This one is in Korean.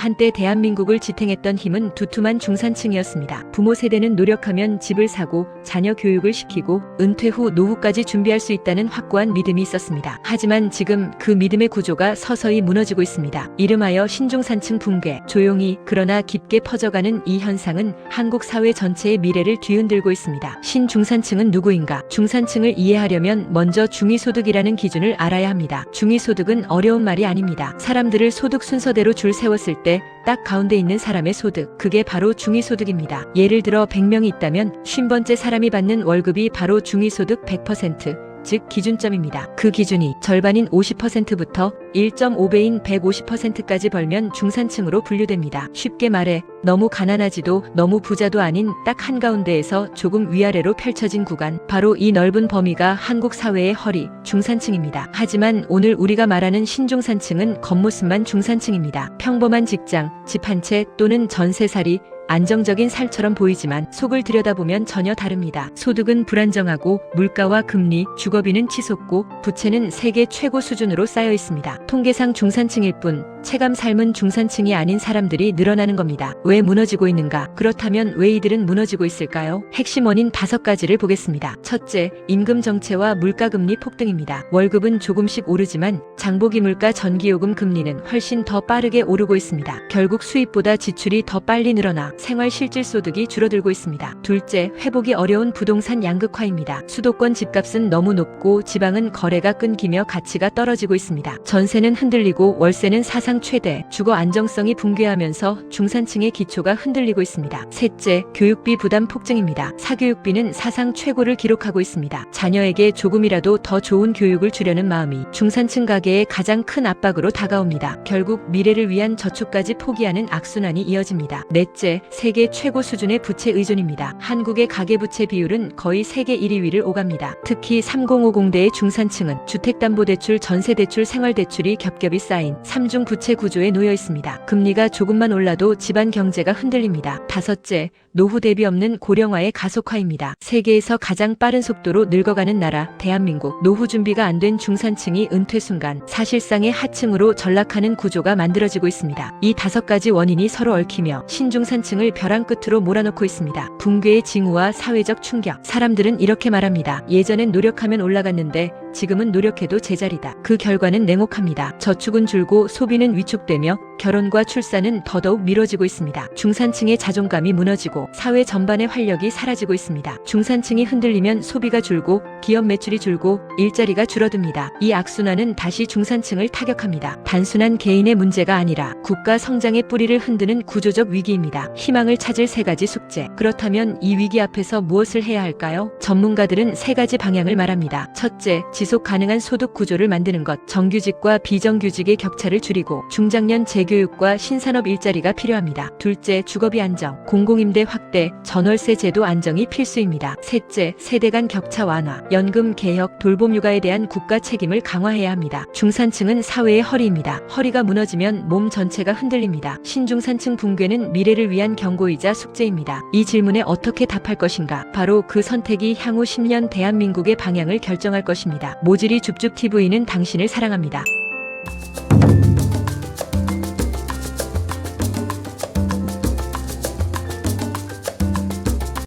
한때 대한민국을 지탱했던 힘은 두툼한 중산층이었습니다. 부모 세대는 노력하면 집을 사고 자녀 교육을 시키고 은퇴 후 노후까지 준비할 수 있다는 확고한 믿음이 있었습니다. 하지만 지금 그 믿음의 구조가 서서히 무너지고 있습니다. 이름하여 신중산층 붕괴. 조용히 그러나 깊게 퍼져가는 이 현상은 한국 사회 전체의 미래를 뒤흔들고 있습니다. 신중산층은 누구인가? 중산층을 이해하려면 먼저 중위소득이라는 기준을 알아야 합니다. 중위소득은 어려운 말이 아닙니다. 사람들을 소득 순서대로 줄 세웠을 때 딱 가운데 있는 사람의 소득, 그게 바로 중위소득입니다. 예를 들어 100명이 있다면 50번째 사람이 받는 월급이 바로 중위소득 100%, 즉 기준점입니다. 그 기준이 절반인 50%부터 1.5배인 150%까지 벌면 중산층으로 분류됩니다. 쉽게 말해 너무 가난하지도 너무 부자도 아닌 딱 한가운데에서 조금 위아래로 펼쳐진 구간, 바로 이 넓은 범위가 한국 사회의 허리, 중산층입니다. 하지만 오늘 우리가 말하는 신중산층은 겉모습만 중산층입니다. 평범한 직장, 집 한 채 또는 전세살이, 안정적인 살처럼 보이지만 속을 들여다보면 전혀 다릅니다. 소득은 불안정하고 물가와 금리, 주거비는 치솟고 부채는 세계 최고 수준으로 쌓여 있습니다. 통계상 중산층일 뿐 체감 삶은 중산층이 아닌 사람들이 늘어나는 겁니다. 왜 무너지고 있는가? 그렇다면 왜 이들은 무너지고 있을까요? 핵심 원인 5가지를 보겠습니다. 첫째, 임금 정체와 물가금리 폭등입니다. 월급은 조금씩 오르지만 장보기 물가, 전기요금, 금리는 훨씬 더 빠르게 오르고 있습니다. 결국 수입보다 지출이 더 빨리 늘어나 생활 실질 소득이 줄어들고 있습니다. 둘째, 회복이 어려운 부동산 양극화입니다. 수도권 집값은 너무 높고 지방은 거래가 끊기며 가치가 떨어지고 있습니다. 전세는 흔들리고 월세는 사상 최대, 주거 안정성이 붕괴하면서 중산층의 기초가 흔들리고 있습니다. 셋째, 교육비 부담 폭증입니다. 사교육비는 사상 최고를 기록하고 있습니다. 자녀에게 조금이라도 더 좋은 교육을 주려는 마음이 중산층 가계의 가장 큰 압박으로 다가옵니다. 결국 미래를 위한 저축까지 포기하는 악순환이 이어집니다. 넷째, 세계 최고 수준의 부채 의존입니다. 한국의 가계부채 비율은 거의 세계 1위를 오갑니다. 특히 3050대의 중산층은 주택담보대출, 전세대출, 생활대출이 겹겹이 쌓인 삼중 부채 구조에 놓여 있습니다. 금리가 조금만 올라도 집안 경제가 흔들립니다. 다섯째, 노후 대비 없는 고령화의 가속화입니다. 세계에서 가장 빠른 속도로 늙어가는 나라 대한민국. 노후 준비가 안 된 중산층이 은퇴 순간 사실상의 하층으로 전락하는 구조가 만들어지고 있습니다. 이 5가지 원인이 서로 얽히며 신중산층을 벼랑 끝으로 몰아넣고 있습니다. 붕괴의 징후와 사회적 충격. 사람들은 이렇게 말합니다. 예전엔 노력하면 올라갔는데 지금은 노력해도 제자리다. 그 결과는 냉혹합니다. 저축은 줄고 소비는 위축되며 결혼과 출산은 더더욱 미뤄지고 있습니다. 중산층의 자존감이 무너지고 사회 전반의 활력이 사라지고 있습니다. 중산층이 흔들리면 소비가 줄고 기업 매출이 줄고 일자리가 줄어듭니다. 이 악순환은 다시 중산층을 타격합니다. 단순한 개인의 문제가 아니라 국가 성장의 뿌리를 흔드는 구조적 위기입니다. 희망을 찾을 3가지 숙제. 그렇다면 이 위기 앞에서 무엇을 해야 할까요? 전문가들은 3가지 방향을 말합니다. 첫째, 지속 가능한 소득 구조를 만드는 것. 정규직과 비정규직의 격차를 줄이고 중장년 재교육과 신산업 일자리가 필요합니다. 둘째, 주거비 안정. 공공임대 확대, 전월세 제도 안정이 필수입니다. 셋째, 세대 간 격차 완화. 연금 개혁, 돌봄 육아에 대한 국가 책임을 강화해야 합니다. 중산층은 사회의 허리입니다. 허리가 무너지면 몸 전체가 흔들립니다. 신중산층 붕괴는 미래를 위한 경고이자 숙제입니다. 이 질문에 어떻게 답할 것인가? 바로 그 선택이 향후 10년 대한민국의 방향을 결정할 것입니다. 모질이 줍줍TV는 당신을 사랑합니다.